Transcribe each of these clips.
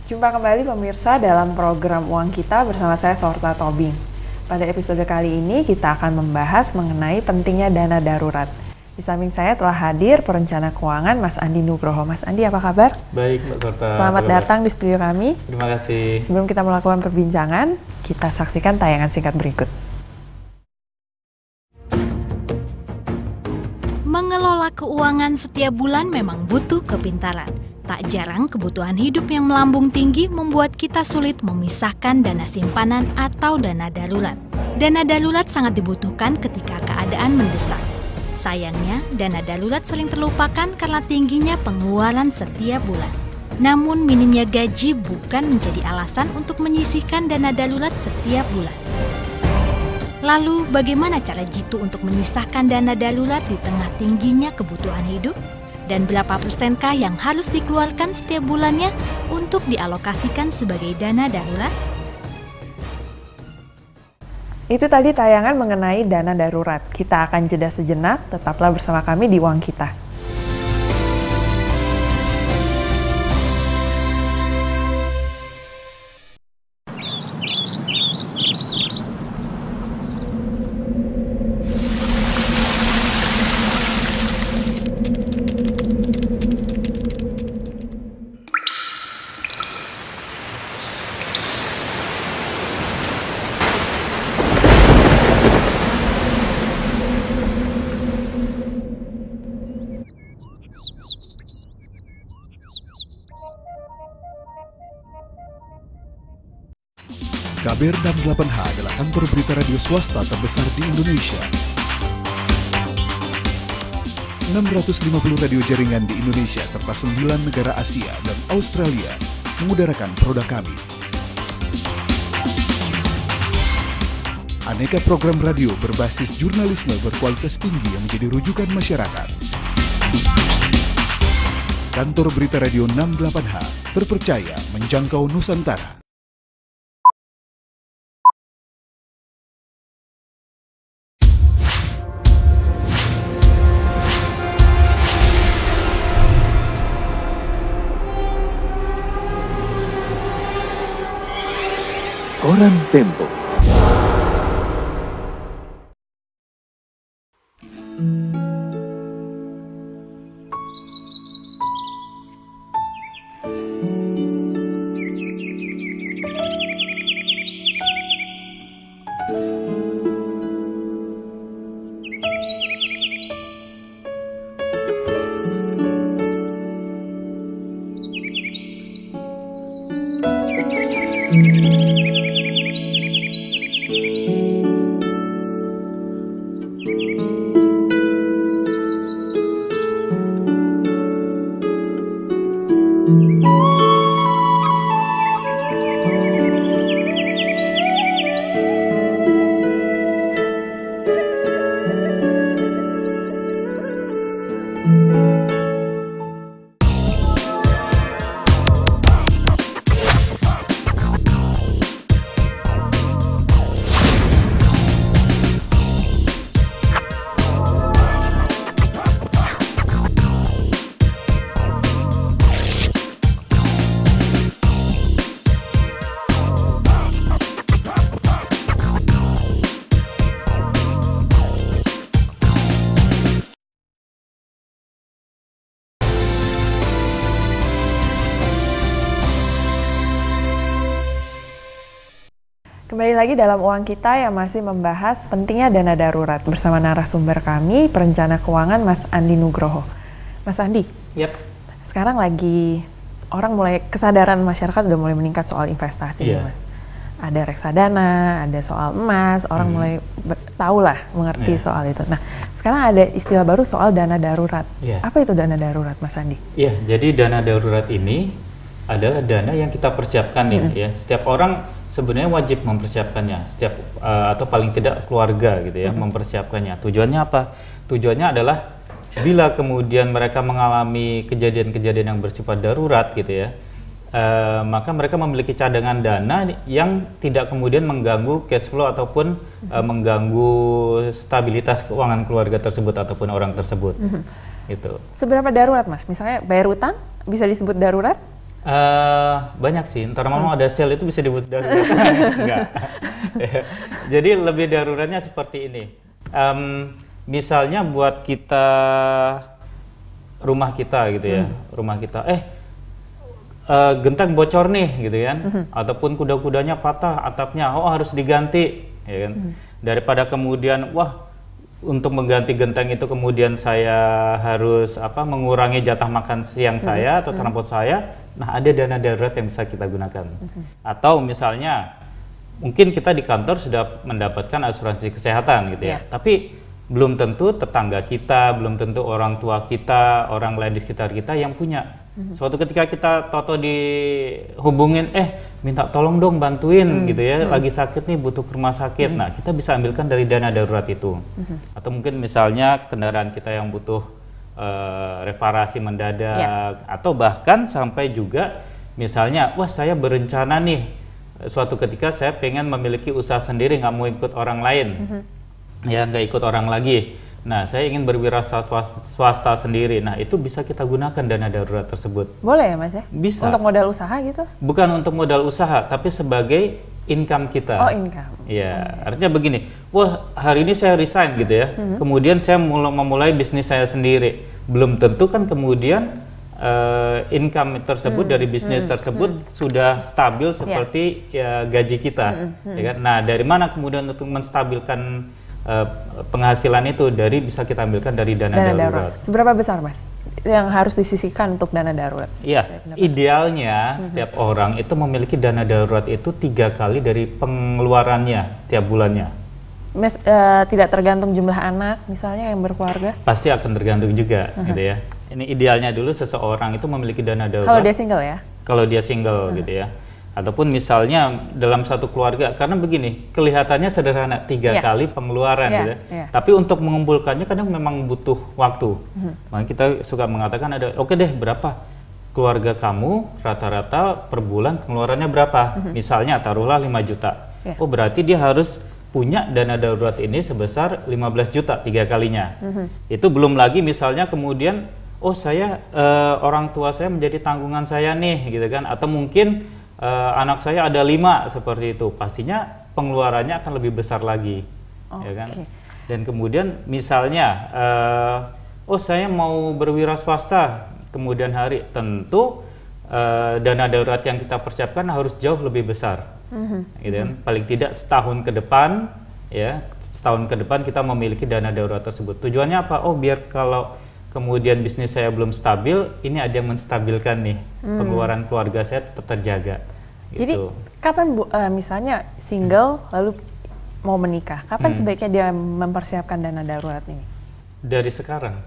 Jumpa kembali pemirsa dalam program Uang Kita bersama saya Sorta Tobing. Pada episode kali ini kita akan membahas mengenai pentingnya dana darurat. Di samping saya telah hadir perencana keuangan Mas Andi Nugroho. Mas Andi, apa kabar? Baik, Mbak Sorta. Selamat datang di studio kami. Terima kasih. Sebelum kita melakukan perbincangan, kita saksikan tayangan singkat berikut. Mengelola keuangan setiap bulan memang butuh kepintaran. Tak jarang kebutuhan hidup yang melambung tinggi membuat kita sulit memisahkan dana simpanan atau dana darurat. Dana darurat sangat dibutuhkan ketika keadaan mendesak. Sayangnya, dana darurat sering terlupakan karena tingginya pengeluaran setiap bulan. Namun, minimnya gaji bukan menjadi alasan untuk menyisihkan dana darurat setiap bulan. Lalu, bagaimana cara jitu untuk menyisahkan dana darurat di tengah tingginya kebutuhan hidup? Dan berapa persenkah yang harus dikeluarkan setiap bulannya untuk dialokasikan sebagai dana darurat? Itu tadi tayangan mengenai dana darurat. Kita akan jeda sejenak, tetaplah bersama kami di Uang Kita. KBR 68H adalah kantor berita radio swasta terbesar di Indonesia. 650 radio jaringan di Indonesia serta 9 negara Asia dan Australia mengudarakan produk kami. Aneka program radio berbasis jurnalisme berkualitas tinggi yang menjadi rujukan masyarakat. Kantor berita radio 68H terpercaya menjangkau Nusantara. Koran Tempo. Kembali lagi dalam Uang Kita yang masih membahas pentingnya dana darurat bersama narasumber kami, perencana keuangan Mas Andi Nugroho. Mas Andi, sekarang lagi orang mulai kesadaran masyarakat udah mulai meningkat soal investasi, nih, Mas. Ada reksadana, ada soal emas, orang mulai tahu lah, mengerti soal itu. Nah, sekarang ada istilah baru soal dana darurat. Apa itu dana darurat, Mas Andi? Iya, jadi dana darurat ini adalah dana yang kita persiapkan ya. Setiap orang sebenarnya wajib mempersiapkannya, atau paling tidak keluarga gitu ya, mempersiapkannya. Tujuannya apa? Tujuannya adalah bila kemudian mereka mengalami kejadian-kejadian yang bersifat darurat gitu ya, maka mereka memiliki cadangan dana yang tidak kemudian mengganggu cash flow ataupun mengganggu stabilitas keuangan keluarga tersebut ataupun orang tersebut. Itu. Seberapa darurat, Mas? Misalnya bayar utang bisa disebut darurat? Banyak sih, ntar mau ada sale itu bisa disebut darurat. Enggak. Jadi lebih daruratnya seperti ini. Misalnya buat kita rumah kita gitu ya, rumah kita genteng bocor nih gitu kan, ataupun kuda-kudanya patah atapnya, harus diganti, ya kan. Daripada kemudian untuk mengganti genteng itu kemudian saya harus mengurangi jatah makan siang saya atau transport saya, nah ada dana darurat yang bisa kita gunakan. Atau misalnya mungkin kita di kantor sudah mendapatkan asuransi kesehatan gitu ya, tapi belum tentu tetangga kita, belum tentu orang tua kita, orang lain di sekitar kita yang punya. Suatu ketika kita toto dihubungin, minta tolong dong bantuin gitu ya, lagi sakit nih butuh ke rumah sakit. Nah kita bisa ambilkan dari dana darurat itu. Atau mungkin misalnya kendaraan kita yang butuh reparasi mendadak, atau bahkan sampai juga misalnya, saya berencana nih suatu ketika saya pengen memiliki usaha sendiri, nggak mau ikut orang lain. Ya nggak ikut orang lagi. Nah saya ingin berwirausaha swasta sendiri. Nah itu bisa kita gunakan dana darurat tersebut. Boleh ya Mas ya? Bisa. Untuk modal usaha gitu? Bukan untuk modal usaha, tapi sebagai income kita. Oh income. Ya artinya begini. Hari ini saya resign gitu ya. Kemudian saya memulai bisnis saya sendiri. Belum tentu kan kemudian income tersebut dari bisnis tersebut sudah stabil seperti gaji kita. Ya kan? Nah dari mana kemudian untuk menstabilkan penghasilan itu bisa kita ambilkan dari dana darurat. Seberapa besar Mas yang harus disisihkan untuk dana darurat? Iya, idealnya setiap orang itu memiliki dana darurat itu 3 kali dari pengeluarannya tiap bulannya. Mas, tidak tergantung jumlah anak misalnya yang berkeluarga? Pasti akan tergantung juga gitu ya. Ini idealnya dulu seseorang itu memiliki dana darurat. Kalau dia single ya? Kalau dia single gitu ya. Ataupun misalnya dalam satu keluarga, karena begini, kelihatannya sederhana 3 kali pengeluaran gitu. Tapi untuk mengumpulkannya kadang memang butuh waktu. Makanya kita suka mengatakan oke deh berapa keluarga kamu rata-rata per bulan pengeluarannya berapa? Misalnya taruhlah 5 juta. Berarti dia harus punya dana darurat ini sebesar 15 juta 3 kalinya. Itu belum lagi misalnya kemudian saya orang tua saya menjadi tanggungan saya nih gitu kan, atau mungkin anak saya ada 5 seperti itu, pastinya pengeluarannya akan lebih besar lagi, ya kan? Dan kemudian misalnya, saya mau berwira swasta kemudian hari, tentu dana darurat yang kita persiapkan harus jauh lebih besar, gitu kan? Paling tidak setahun ke depan, ya, setahun ke depan kita memiliki dana darurat tersebut. Tujuannya apa? Biar kalau kemudian bisnis saya belum stabil, ini ada yang menstabilkan nih, pengeluaran keluarga saya tetap terjaga. Jadi gitu. kapan misalnya single lalu mau menikah, kapan sebaiknya dia mempersiapkan dana darurat ini? Dari sekarang.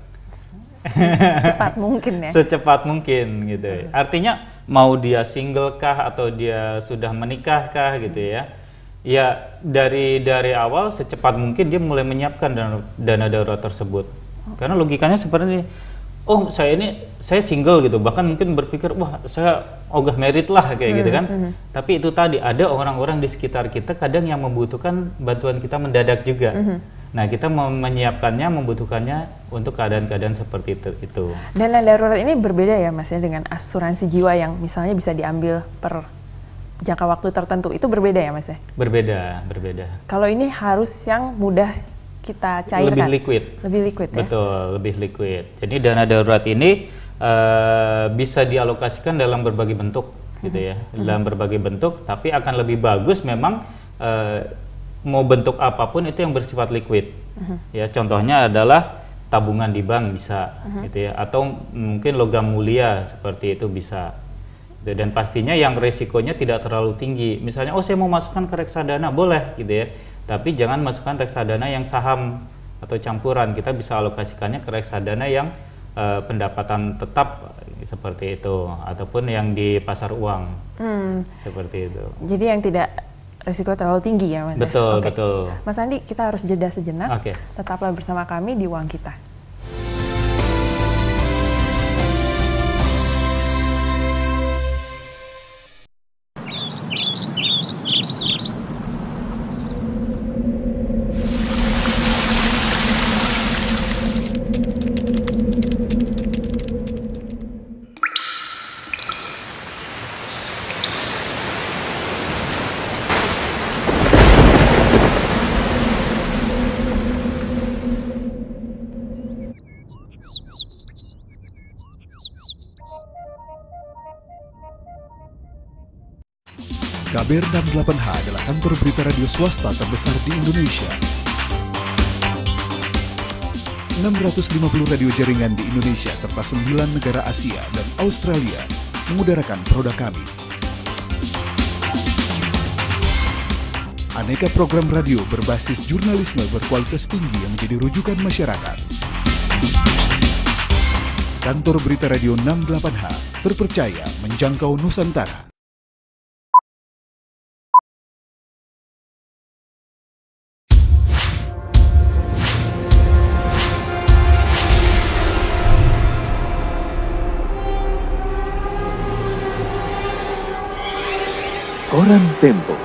Secepat mungkin ya? Secepat mungkin gitu. Artinya mau dia single kah atau dia sudah menikah kah gitu ya. Ya dari awal secepat mungkin dia mulai menyiapkan dana darurat tersebut. Karena logikanya seperti ini, saya single gitu, bahkan mungkin berpikir saya ogah merit lah kayak gitu kan. Tapi itu tadi ada orang-orang di sekitar kita kadang yang membutuhkan bantuan kita mendadak juga. Nah kita menyiapkannya, membutuhkannya untuk keadaan-keadaan seperti itu. Dana darurat ini berbeda ya Mas ya dengan asuransi jiwa yang misalnya bisa diambil per jangka waktu tertentu, itu berbeda ya Mas ya? Berbeda. Kalau ini harus yang mudah kita cairkan. Lebih liquid ya? Betul, lebih liquid. Jadi dana darurat ini bisa dialokasikan dalam berbagai bentuk gitu ya. Dalam berbagai bentuk, tapi akan lebih bagus memang mau bentuk apapun itu yang bersifat liquid. Ya, contohnya adalah tabungan di bank bisa gitu ya, atau mungkin logam mulia seperti itu bisa. Dan pastinya yang resikonya tidak terlalu tinggi. Misalnya saya mau masukkan ke reksadana, boleh gitu ya. Tapi jangan masukkan reksadana yang saham atau campuran. Kita bisa alokasikannya ke reksadana yang pendapatan tetap seperti itu, ataupun yang di pasar uang seperti itu. Jadi yang tidak risiko terlalu tinggi ya Mas? Betul, betul. Mas Andi, kita harus jeda sejenak. Tetaplah bersama kami di Uang Kita. KBR 68H adalah kantor berita radio swasta terbesar di Indonesia. 650 radio jaringan di Indonesia serta 9 negara Asia dan Australia mengudarakan produk kami. Aneka program radio berbasis jurnalisme berkualitas tinggi yang menjadi rujukan masyarakat. Kantor berita radio 68H, terpercaya menjangkau Nusantara. Koran Tempo.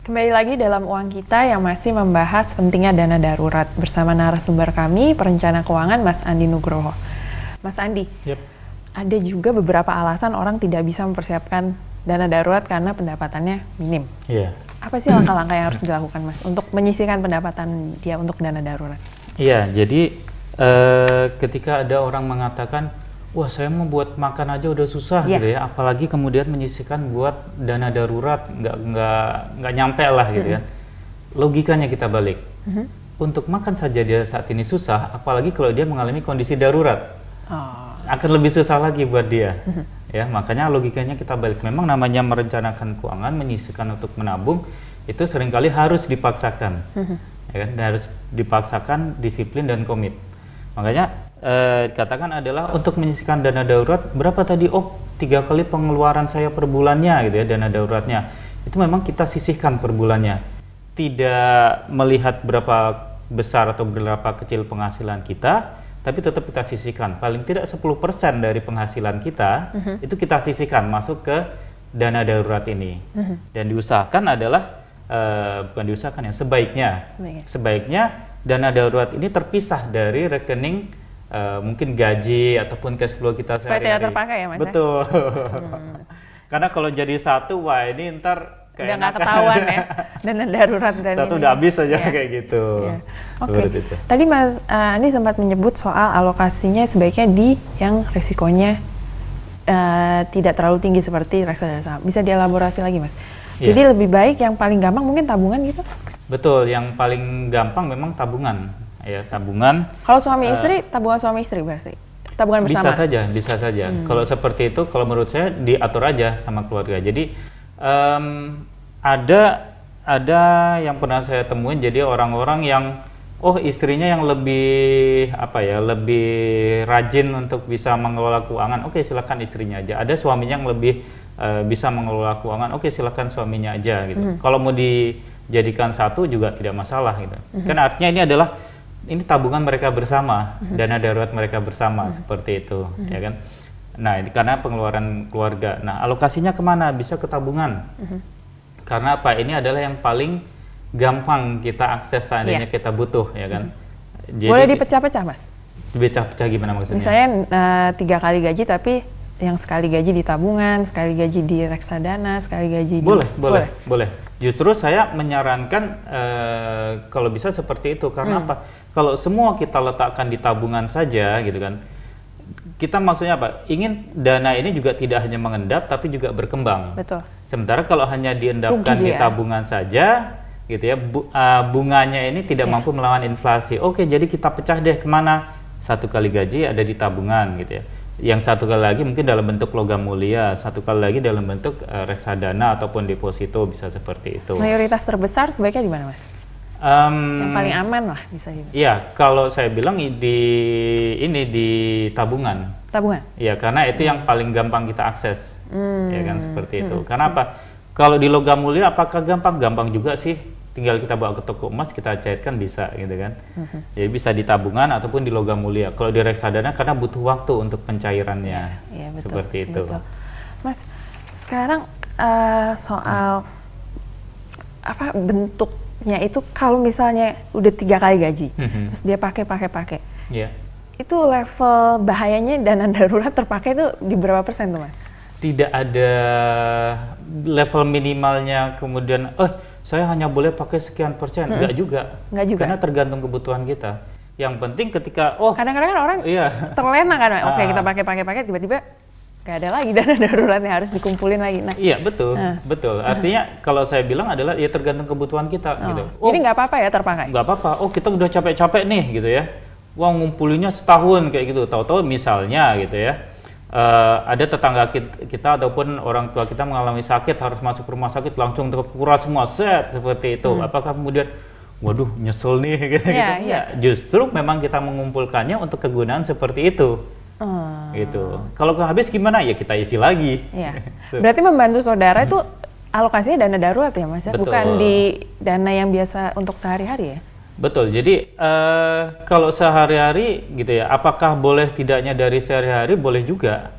Kembali lagi dalam Uang Kita yang masih membahas pentingnya dana darurat bersama narasumber kami, perencana keuangan Mas Andi Nugroho. Mas Andi, ada juga beberapa alasan orang tidak bisa mempersiapkan dana darurat karena pendapatannya minim. Apa sih langkah-langkah yang harus dilakukan, Mas, untuk menyisihkan pendapatan dia untuk dana darurat? Jadi ketika ada orang mengatakan, wah saya mau buat makan aja udah susah gitu ya, apalagi kemudian menyisihkan buat dana darurat nggak nyampe lah gitu ya. Logikanya kita balik, untuk makan saja dia saat ini susah, apalagi kalau dia mengalami kondisi darurat, akan lebih susah lagi buat dia. Ya, makanya logikanya kita balik. Memang namanya merencanakan keuangan, menyisihkan untuk menabung, itu seringkali harus dipaksakan, ya kan? Dan harus dipaksakan, disiplin dan komit. Makanya dikatakan adalah untuk menyisihkan dana darurat berapa tadi? 3 kali pengeluaran saya per bulannya gitu ya, dana daruratnya. Itu memang kita sisihkan per bulannya. Tidak melihat berapa besar atau berapa kecil penghasilan kita, tapi tetap kita sisihkan. Paling tidak 10% dari penghasilan kita itu kita sisihkan masuk ke dana darurat ini. Dan diusahakan adalah bukan diusahakan ya, sebaiknya dana darurat ini terpisah dari rekening mungkin gaji ataupun cash flow kita sehari-hari. Supaya tidak terpakai ya, Mas? Betul. Karena kalau jadi satu, wah ini ntar udah nggak ketahuan ya, dana darurat dan ini udah habis aja kayak gitu. Oke. Tadi Mas Andi sempat menyebut soal alokasinya sebaiknya di yang risikonya tidak terlalu tinggi seperti reksadana saham. Bisa dielaborasi lagi, Mas? Jadi lebih baik yang paling gampang mungkin tabungan gitu? Betul, yang paling gampang memang tabungan. Ya, tabungan. Kalau suami istri, tabungan suami istri berarti? Tabungan bersama? Bisa saja. Kalau seperti itu, kalau menurut saya diatur aja sama keluarga. Jadi ada yang pernah saya temuin, jadi orang-orang yang istrinya yang lebih lebih rajin untuk bisa mengelola keuangan. Oke, silakan istrinya aja. Ada suaminya yang lebih bisa mengelola keuangan. Oke, silakan suaminya aja gitu. Kalau mau dijadikan satu juga tidak masalah gitu. Kan artinya ini tabungan mereka bersama, dana darurat mereka bersama, seperti itu, ya kan? Nah, ini karena pengeluaran keluarga. Nah, alokasinya kemana? Bisa ke tabungan. Karena apa? Ini adalah yang paling gampang kita akses seandainya kita butuh, ya kan? Jadi, boleh dipecah-pecah, Mas? Dipecah-pecah gimana maksudnya? Misalnya 3 kali gaji, tapi yang sekali gaji di tabungan, sekali gaji di reksadana, sekali gaji di... Boleh. Justru saya menyarankan kalau bisa seperti itu, karena apa? Kalau semua kita letakkan di tabungan saja, gitu kan? Kita maksudnya apa? Ingin dana ini juga tidak hanya mengendap, tapi juga berkembang. Betul. Sementara kalau hanya diendapkan di tabungan saja, gitu ya, bunganya ini tidak mampu melawan inflasi. Oke, jadi kita pecah deh kemana? 1 kali gaji ada di tabungan, gitu ya. Yang 1 kali lagi mungkin dalam bentuk logam mulia, 1 kali lagi dalam bentuk reksadana ataupun deposito, bisa seperti itu. Mayoritas terbesar sebaiknya di mana, Mas? Yang paling aman lah bisa dibilang. Iya, kalau saya bilang di tabungan. Tabungan? Iya, karena itu yang paling gampang kita akses, ya kan, seperti itu. Karena apa? Kalau di logam mulia apakah gampang? Gampang juga sih. Tinggal kita bawa ke toko emas, kita cairkan bisa, gitu kan. Jadi bisa di tabungan ataupun di logam mulia. Kalau di reksadana karena butuh waktu untuk pencairannya, betul, seperti itu. Betul. Mas, sekarang soal apa bentuknya itu, kalau misalnya udah 3 kali gaji, terus dia pakai, itu level bahayanya dana darurat terpakai itu di berapa persen tuh, Mas? Tidak ada level minimalnya, kemudian saya hanya boleh pakai sekian persen. Enggak juga. Karena tergantung kebutuhan kita. Yang penting ketika kadang-kadang kan orang terlena kan, oke kita pakai tiba-tiba nggak ada lagi dana daruratnya, harus dikumpulin lagi. Nah, iya betul. Artinya kalau saya bilang adalah ya tergantung kebutuhan kita gitu. Jadi nggak apa-apa ya terpakai? Nggak apa-apa. Kita udah capek-capek nih gitu ya. Wah, ngumpulinnya setahun kayak gitu. Tahu-tahu misalnya gitu ya. Ada tetangga kita ataupun orang tua kita mengalami sakit, harus masuk rumah sakit, langsung terkuras semua seperti itu. Apakah kemudian waduh nyesel nih gitu? Ya, justru memang kita mengumpulkannya untuk kegunaan seperti itu. Gitu. Kalau habis gimana ya kita isi lagi. Berarti membantu saudara itu alokasinya dana darurat ya, Mas? Betul. Bukan di dana yang biasa untuk sehari-hari ya? Betul. Jadi kalau sehari-hari gitu ya, apakah boleh tidaknya dari sehari-hari? Boleh juga.